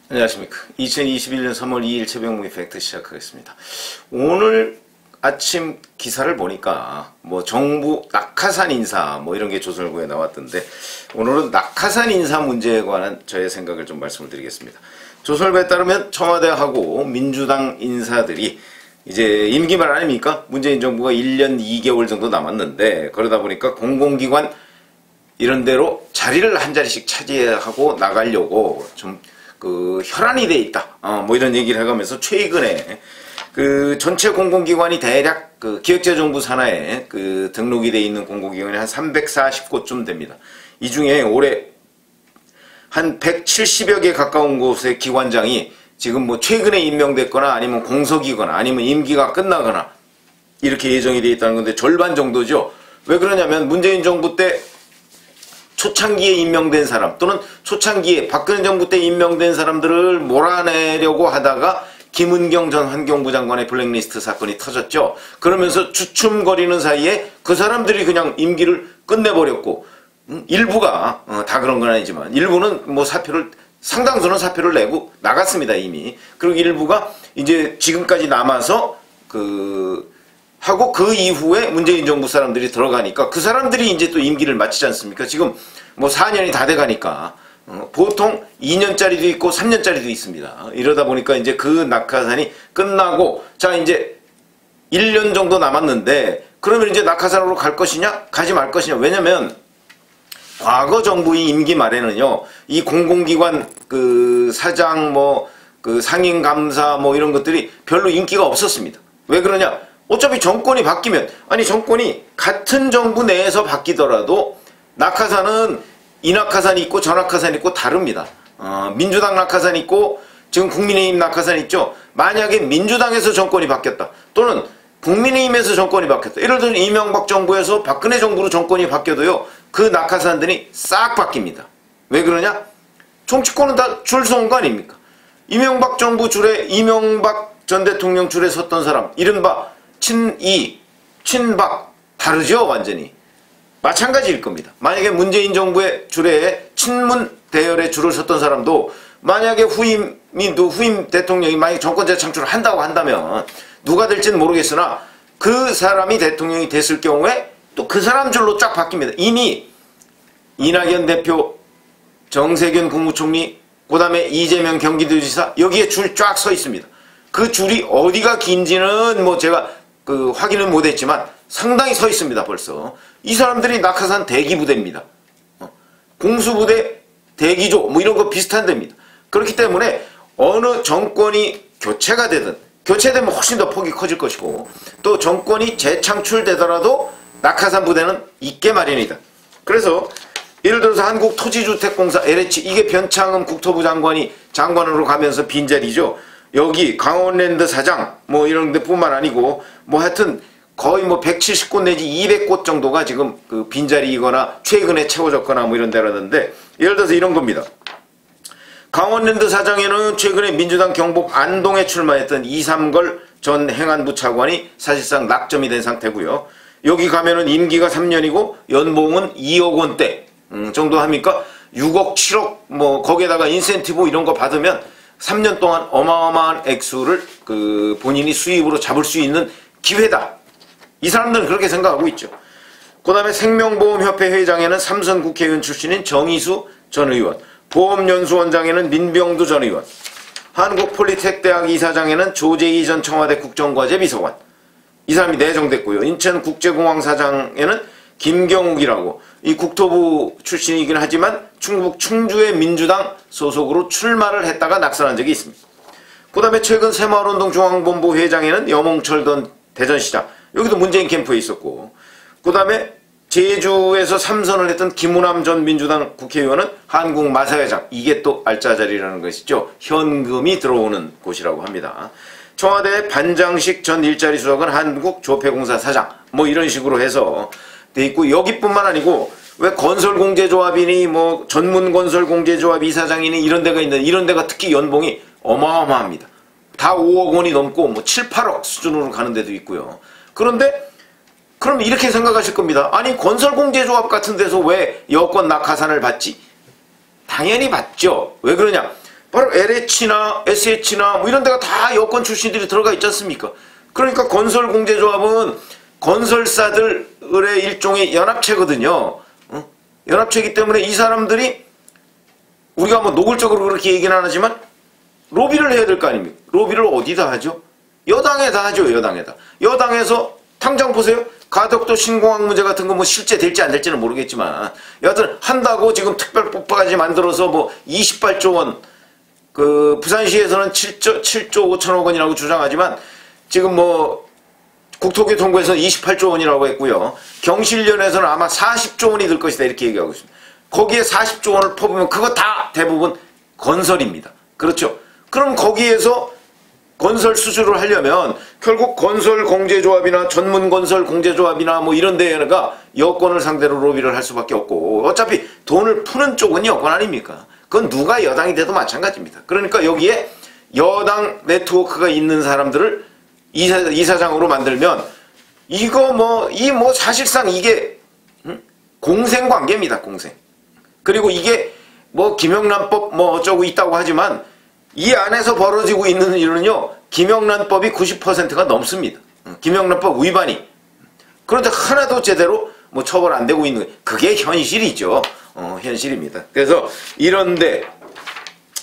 안녕하십니까. 2021년 3월 2일 최병무의 팩트 시작하겠습니다. 오늘 아침 기사를 보니까 뭐 정부 낙하산 인사 뭐 이런 게 조선일보에 나왔던데, 오늘은 낙하산 인사 문제에 관한 저의 생각을 좀 말씀을 드리겠습니다. 조선일보에 따르면 청와대하고 민주당 인사들이 이제 임기 말 아닙니까? 문재인 정부가 1년 2개월 정도 남았는데, 그러다 보니까 공공기관 이런 데로 자리를 한 자리씩 차지하고 나가려고 좀 혈안이 돼 있다. 뭐 이런 얘기를 해가면서 최근에 전체 공공기관이 대략 기획재정부 산하에 등록이 돼 있는 공공기관이 한 340곳쯤 됩니다. 이 중에 올해 한 170여 개 가까운 곳의 기관장이 지금 뭐 최근에 임명됐거나 아니면 공석이거나 아니면 임기가 끝나거나 이렇게 예정이 돼 있다는 건데, 절반 정도죠. 왜 그러냐면 문재인 정부 때 초창기에 임명된 사람, 또는 초창기에 박근혜 정부 때 임명된 사람들을 몰아내려고 하다가 김은경 전 환경부 장관의 블랙리스트 사건이 터졌죠. 그러면서 주춤거리는 사이에 그 사람들이 그냥 임기를 끝내버렸고, 일부가 다 그런 건 아니지만 일부는 뭐 상당수는 사표를 내고 나갔습니다, 이미. 그리고 일부가 이제 지금까지 남아서 하고 그 이후에 문재인 정부 사람들이 들어가니까 그 사람들이 이제 또 임기를 마치지 않습니까? 지금 뭐 4년이 다 돼가니까 보통 2년짜리도 있고 3년짜리도 있습니다. 이러다 보니까 이제 그 낙하산이 끝나고, 자 이제 1년 정도 남았는데, 그러면 이제 낙하산으로 갈 것이냐 가지 말 것이냐. 왜냐면 과거 정부의 임기 말에는요, 이 공공기관 사장 상임감사 뭐 이런 것들이 별로 인기가 없었습니다. 왜 그러냐? 어차피 정권이 바뀌면, 정권이 같은 정부 내에서 바뀌더라도 낙하산은 이 낙하산이 있고 저 낙하산이 있고 다릅니다. 민주당 낙하산이 있고 지금 국민의힘 낙하산이 있죠. 만약에 민주당에서 정권이 바뀌었다, 또는 국민의힘에서 정권이 바뀌었다, 예를 들어 이명박 정부에서 박근혜 정부로 정권이 바뀌어도요, 그 낙하산들이 싹 바뀝니다. 왜 그러냐? 정치권은 다 줄 서온 거 아닙니까? 이명박 정부 줄에, 이명박 전 대통령 줄에 섰던 사람, 이른바 친이, 친박 다르죠, 완전히. 마찬가지일 겁니다. 만약에 문재인 정부의 줄에 친문 대열에 줄을 섰던 사람도, 만약에 후임 대통령이 만약에 정권 재창출을 한다고 한다면 누가 될지는 모르겠으나 그 사람이 대통령이 됐을 경우에 또 그 사람 줄로 쫙 바뀝니다. 이미 이낙연 대표, 정세균 국무총리, 그 다음에 이재명 경기도지사, 여기에 줄 쫙 서 있습니다. 그 줄이 어디가 긴지는 뭐 제가 확인은 못했지만 상당히 서 있습니다. 벌써 이 사람들이 낙하산 대기부대입니다. 공수부대, 대기조 뭐 이런 거 비슷한 데입니다. 그렇기 때문에 어느 정권이 교체가 되든, 교체되면 훨씬 더 폭이 커질 것이고, 또 정권이 재창출되더라도 낙하산 부대는 있게 마련이다. 그래서 예를 들어서 한국토지주택공사 LH, 이게 변창흠 국토부 장관이 장관으로 가면서 빈자리죠. 여기 강원랜드 사장 뭐 이런 데뿐만 아니고 뭐 하여튼 거의 뭐 170곳 내지 200곳 정도가 지금 빈자리이거나 최근에 채워졌거나 뭐 이런 데라는데, 예를 들어서 이런 겁니다. 강원랜드 사장에는 최근에 민주당 경북 안동에 출마했던 이삼걸 전 행안부 차관이 사실상 낙점이 된 상태고요. 여기 가면은 임기가 3년이고 연봉은 2억 원대 정도 합니까? 6억 7억 뭐 거기에다가 인센티브 이런 거 받으면 3년 동안 어마어마한 액수를 본인이 수입으로 잡을 수 있는 기회다. 이 사람들은 그렇게 생각하고 있죠. 그 다음에 생명보험협회 회장에는 삼선 국회의원 출신인 정의수 전 의원, 보험연수원장에는 민병두 전 의원, 한국폴리텍대학 이사장에는 조재희 전 청와대 국정과제 비서관, 이 사람이 내정됐고요. 인천국제공항 사장에는 김경욱이라고, 이 국토부 출신이긴 하지만 충북 충주의 민주당 소속으로 출마를 했다가 낙선한 적이 있습니다. 그 다음에 최근 새마을운동 중앙본부 회장에는 여몽철 전 대전시장, 여기도 문재인 캠프에 있었고, 그 다음에 제주에서 3선을 했던 김우남 전 민주당 국회의원은 한국마사회장, 이게 또 알짜 자리라는 것이죠. 현금이 들어오는 곳이라고 합니다. 청와대 반장식 전 일자리 수석은 한국조폐공사 사장, 뭐 이런 식으로 해서 돼 있고, 여기뿐만 아니고 왜 건설공제조합이니 뭐 전문건설공제조합 이사장이니 이런 데가 있는데, 이런 데가 특히 연봉이 어마어마합니다. 다 5억 원이 넘고 뭐 7, 8억 수준으로 가는 데도 있고요. 그런데 그럼 이렇게 생각하실 겁니다. 아니 건설공제조합 같은 데서 왜 여권 낙하산을 받지? 당연히 받죠. 왜 그러냐? 바로 LH나 SH나 뭐 이런 데가 다 여권 출신들이 들어가 있지 않습니까? 그러니까 건설공제조합은 건설사들의 일종의 연합체거든요. 연합체이기 때문에 이 사람들이 우리가 뭐 노골적으로 그렇게 얘기는 안 하지만 로비를 해야 될 거 아닙니까? 로비를 어디다 하죠? 여당에다 하죠. 여당에다. 여당에서 당장 보세요. 가덕도 신공항 문제 같은 거 뭐 실제 될지 안 될지는 모르겠지만 여하튼 한다고 지금 특별법까지 만들어서 뭐 28조 원, 그 부산시에서는 7조 5천억 원이라고 주장하지만 지금 뭐 국토교통부에서는 28조 원이라고 했고요. 경실련에서는 아마 40조 원이 들 것이다 이렇게 얘기하고 있습니다. 거기에 40조 원을 퍼부으면 그거 다 대부분 건설입니다. 그렇죠? 그럼 거기에서 건설 수주를 하려면 결국 건설공제조합이나 전문건설공제조합이나 뭐 이런 데가 여권을 상대로 로비를 할 수밖에 없고 어차피 돈을 푸는 쪽은 여권 아닙니까? 그건 누가 여당이 돼도 마찬가지입니다. 그러니까 여기에 여당 네트워크가 있는 사람들을 이사장으로 만들면 이거 뭐 사실상 이게 공생관계입니다. 공생. 그리고 이게 뭐 김영란법 뭐 어쩌고 있다고 하지만 이 안에서 벌어지고 있는 일은요, 김영란법이 90%가 넘습니다. 김영란법 위반이. 그런데 하나도 제대로 뭐 처벌 안 되고 있는, 그게 현실이죠. 현실입니다. 그래서 이런데,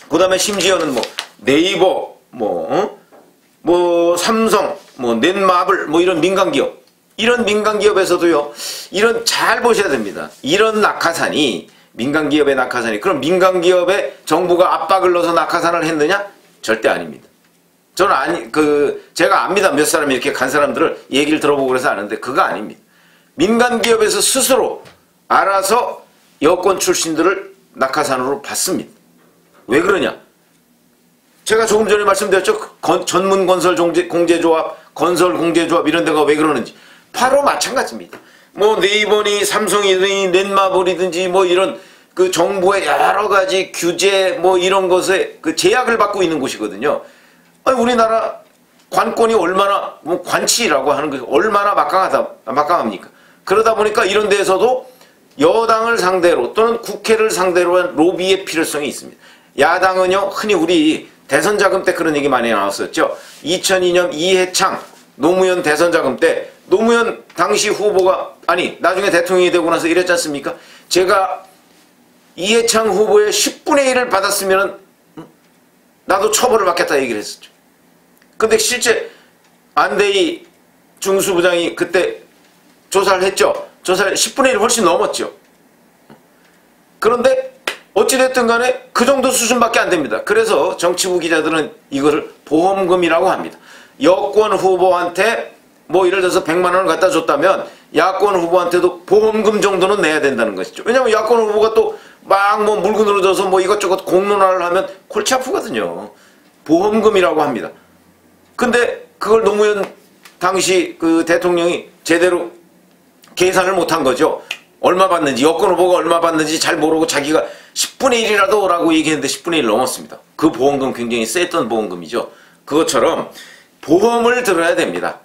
그 다음에 심지어는 뭐 네이버, 뭐 삼성, 뭐 넷마블, 뭐 이런 민간기업. 이런 민간기업에서도요, 이런 잘 보셔야 됩니다. 이런 낙하산이, 민간기업의 낙하산이, 그럼 민간기업에 정부가 압박을 넣어서 낙하산을 했느냐? 절대 아닙니다. 저는 제가 압니다. 몇 사람이 이렇게 간 사람들을 얘기를 들어보고 그래서 아는데 그거 아닙니다. 민간기업에서 스스로 알아서 여권 출신들을 낙하산으로 봤습니다. 왜 그러냐? 제가 조금 전에 말씀드렸죠. 전문건설공제조합, 건설공제조합 이런 데가 왜 그러는지. 바로 마찬가지입니다. 뭐 네이버니 삼성이든지 넷마블이든지 뭐 이런 그 정부의 여러 가지 규제 뭐 이런 것에 그 제약을 받고 있는 곳이거든요. 아니 우리나라 관권이 얼마나 뭐 관치라고 하는 것이 얼마나 막강합니까? 그러다 보니까 이런 데에서도 여당을 상대로 또는 국회를 상대로 한 로비의 필요성이 있습니다. 야당은요, 흔히 우리 대선 자금 때 그런 얘기 많이 나왔었죠. 2002년 이해창 노무현 대선 자금 때 노무현 당시 후보가 나중에 대통령이 되고 나서 이랬지 않습니까? 제가 이해창 후보의 10분의 1을 받았으면 나도 처벌을 받겠다 얘기를 했었죠. 근데 실제 안대희 중수부장이 그때 조사를 했죠. 조사를 10분의 1 훨씬 넘었죠. 그런데 어찌됐든 간에 그 정도 수준밖에 안 됩니다. 그래서 정치부 기자들은 이거를 보험금이라고 합니다. 여권 후보한테 뭐 예를 들어서 100만 원을 갖다 줬다면 야권 후보한테도 보험금 정도는 내야 된다는 것이죠. 왜냐면 야권 후보가 또 막 뭐 물건으로 줘서 뭐 이것저것 공론화를 하면 골치 아프거든요. 보험금이라고 합니다. 근데 그걸 노무현 당시 그 대통령이 제대로 계산을 못한 거죠. 얼마 받는지, 여권 후보가 얼마 받는지 잘 모르고 자기가 10분의 1이라도 라고 얘기했는데 10분의 1 넘었습니다. 그 보험금 굉장히 셌던 보험금이죠. 그것처럼 보험을 들어야 됩니다.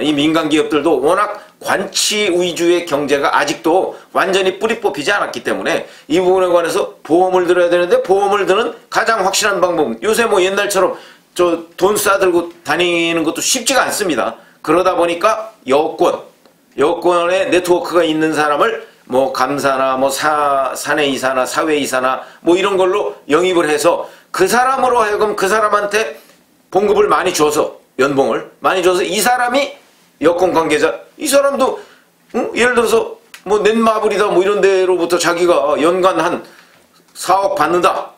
이 민간기업들도 워낙 관치 위주의 경제가 아직도 완전히 뿌리 뽑히지 않았기 때문에 이 부분에 관해서 보험을 들어야 되는데, 보험을 드는 가장 확실한 방법은 요새 뭐 옛날처럼 저 돈 싸들고 다니는 것도 쉽지가 않습니다. 그러다 보니까 여권의 네트워크가 있는 사람을 뭐 감사나 뭐 사내이사나 사회이사나 뭐 이런 걸로 영입을 해서 그 사람으로 하여금 그 사람한테 봉급을 많이 줘서, 연봉을 많이 줘서 이 사람이 여권 관계자, 이 사람도 예를 들어서 뭐 넷마블이다 뭐 이런 데로부터 자기가 연간 한 4억 받는다,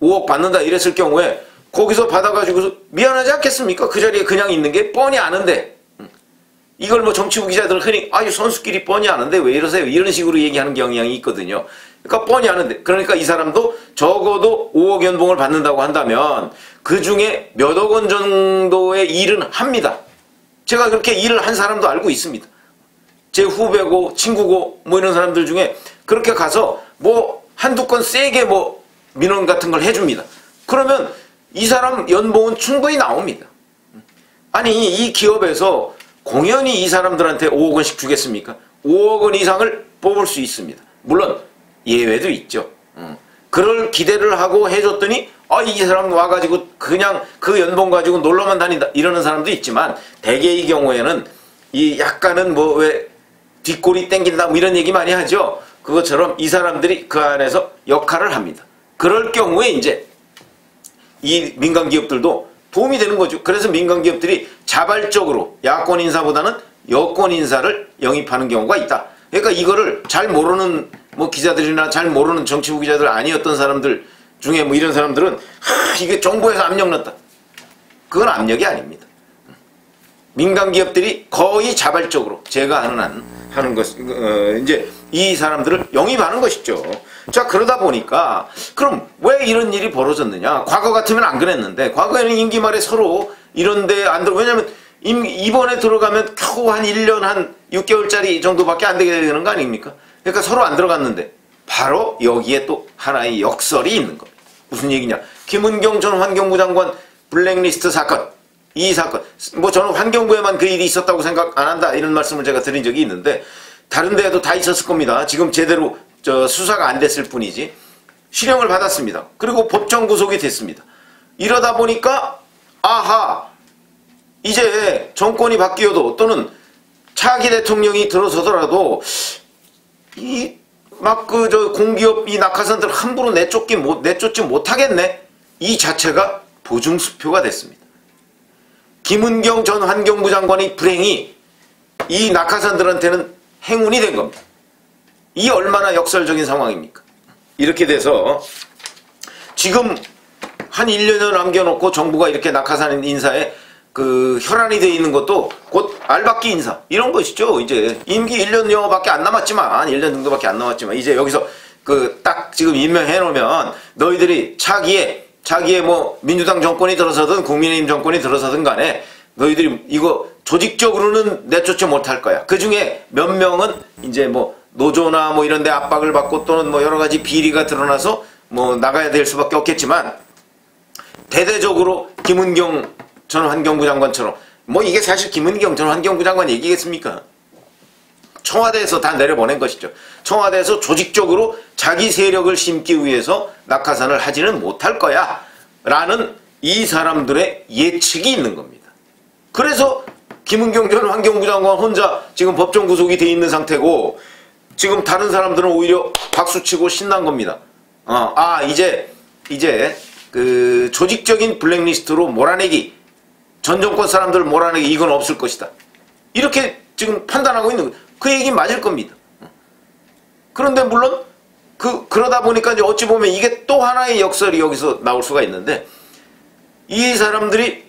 5억 받는다 이랬을 경우에 거기서 받아가지고서 미안하지 않겠습니까? 그 자리에 그냥 있는 게 뻔히 아는데, 이걸 뭐 정치부 기자들은 흔히 선수끼리 뻔히 아는데 왜 이러세요? 이런 식으로 얘기하는 경향이 있거든요. 그러니까 뻔히 아는데, 그러니까 이 사람도 적어도 5억 연봉을 받는다고 한다면 그 중에 몇억 원 정도의 일은 합니다. 제가 그렇게 일을 한 사람도 알고 있습니다. 제 후배고 친구고 뭐 이런 사람들 중에 그렇게 가서 뭐 한두 건 세게 뭐 민원 같은 걸 해줍니다. 그러면 이 사람 연봉은 충분히 나옵니다. 아니 이 기업에서 공연히 이 사람들한테 5억 원씩 주겠습니까? 5억 원 이상을 뽑을 수 있습니다. 물론 예외도 있죠. 그럴 기대를 하고 해줬더니 이 사람 와가지고 그냥 그 연봉 가지고 놀러만 다닌다 이러는 사람도 있지만, 대개의 경우에는 이 약간은 뭐 왜 뒷골이 땡긴다 뭐 이런 얘기 많이 하죠. 그것처럼 이 사람들이 그 안에서 역할을 합니다. 그럴 경우에 이제 이 민간 기업들도 도움이 되는 거죠. 그래서 민간 기업들이 자발적으로 야권 인사보다는 여권 인사를 영입하는 경우가 있다. 그러니까 이거를 잘 모르는 뭐 기자들이나 잘 모르는 정치부 기자들 아니었던 사람들 중에 뭐 이런 사람들은 이게 정부에서 압력 넣었다. 그건 압력이 아닙니다. 민간 기업들이 거의 자발적으로 제가 하는 것, 이제 이 사람들을 영입하는 것이죠. 자, 그러다 보니까 그럼 왜 이런 일이 벌어졌느냐? 과거 같으면 안 그랬는데, 과거에는 임기 말에 서로 이런데 안 들어. 왜냐면 이번에 들어가면 겨우 한 1년 한 6개월짜리 정도밖에 안 되게 되는 거 아닙니까? 그러니까 서로 안 들어갔는데 바로 여기에 또 하나의 역설이 있는 겁니다. 무슨 얘기냐? 김은경 전 환경부 장관 블랙리스트 사건. 이 사건, 뭐 저는 환경부에만 그 일이 있었다고 생각 안 한다 이런 말씀을 제가 드린 적이 있는데, 다른 데에도 다 있었을 겁니다. 지금 제대로 수사가 안 됐을 뿐이지. 실형을 받았습니다. 그리고 법정 구속이 됐습니다. 이러다 보니까 아하, 이제 정권이 바뀌어도 또는 차기 대통령이 들어서더라도 이 막 공기업 이 낙하산들 함부로 내쫓지 못하겠네. 이 자체가 보증수표가 됐습니다. 김은경 전 환경부 장관의 불행이 이 낙하산들한테는 행운이 된 겁니다. 이 얼마나 역설적인 상황입니까? 이렇게 돼서 지금 한 1년을 남겨놓고 정부가 이렇게 낙하산 인사에 그 혈안이 되어 있는 것도 곧 알박기 인사 이런 것이죠. 이제 임기 1년 영어밖에 안 남았지만 1년 정도밖에 안 남았지만 이제 여기서 그 딱 지금 임명해 놓으면 너희들이 차기에 뭐 민주당 정권이 들어서든 국민의힘 정권이 들어서든 간에 너희들이 이거 조직적으로는 내쫓지 못할 거야. 그 중에 몇 명은 이제 뭐 노조나 뭐 이런 데 압박을 받고 또는 뭐 여러 가지 비리가 드러나서 뭐 나가야 될 수밖에 없겠지만, 대대적으로 김은경 전 환경부 장관처럼, 뭐 이게 사실 김은경 전 환경부 장관 얘기겠습니까? 청와대에서 다 내려보낸 것이죠. 청와대에서 조직적으로 자기 세력을 심기 위해서 낙하산을 하지는 못할 거야 라는 이 사람들의 예측이 있는 겁니다. 그래서 김은경 전 환경부 장관 혼자 지금 법정 구속이 돼 있는 상태고, 지금 다른 사람들은 오히려 박수치고 신난 겁니다. 이제 그 조직적인 블랙리스트로 몰아내기, 전 정권 사람들 몰아내기, 이건 없을 것이다. 이렇게 지금 판단하고 있는 거예요. 그 얘기 맞을 겁니다. 그런데 물론 그러다 보니까 이제 어찌 보면 이게 또 하나의 역설이 여기서 나올 수가 있는데, 이 사람들이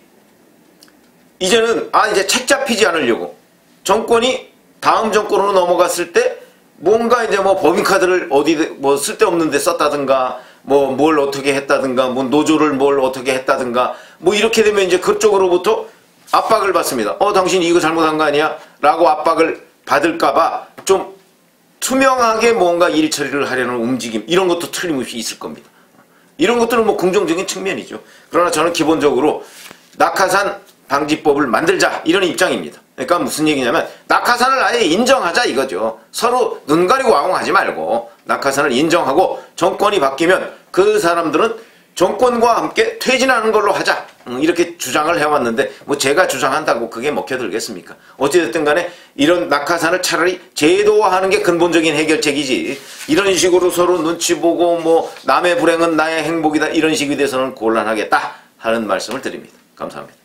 이제는 이제 책 잡히지 않으려고 정권이 다음 정권으로 넘어갔을 때 뭔가 이제 뭐 법인카드를 어디 뭐 쓸데없는 데 썼다든가 뭐 뭘 어떻게 했다든가 뭐 노조를 뭘 어떻게 했다든가 뭐 이렇게 되면 이제 그쪽으로부터 압박을 받습니다. 당신이 이거 잘못한 거 아니야? 라고 압박을 받을까봐 좀 투명하게 뭔가 일 처리를 하려는 움직임, 이런 것도 틀림없이 있을 겁니다. 이런 것들은 뭐 긍정적인 측면이죠. 그러나 저는 기본적으로 낙하산 방지법을 만들자 이런 입장입니다. 그러니까 무슨 얘기냐면 낙하산을 아예 인정하자 이거죠. 서로 눈 가리고 와웅하지 말고 낙하산을 인정하고 정권이 바뀌면 그 사람들은 정권과 함께 퇴진하는 걸로 하자, 이렇게 주장을 해왔는데 뭐 제가 주장한다고 그게 먹혀들겠습니까? 어찌됐든 간에 이런 낙하산을 차라리 제도화하는 게 근본적인 해결책이지, 이런 식으로 서로 눈치 보고 뭐 남의 불행은 나의 행복이다 이런 식이 돼서는 곤란하겠다 하는 말씀을 드립니다. 감사합니다.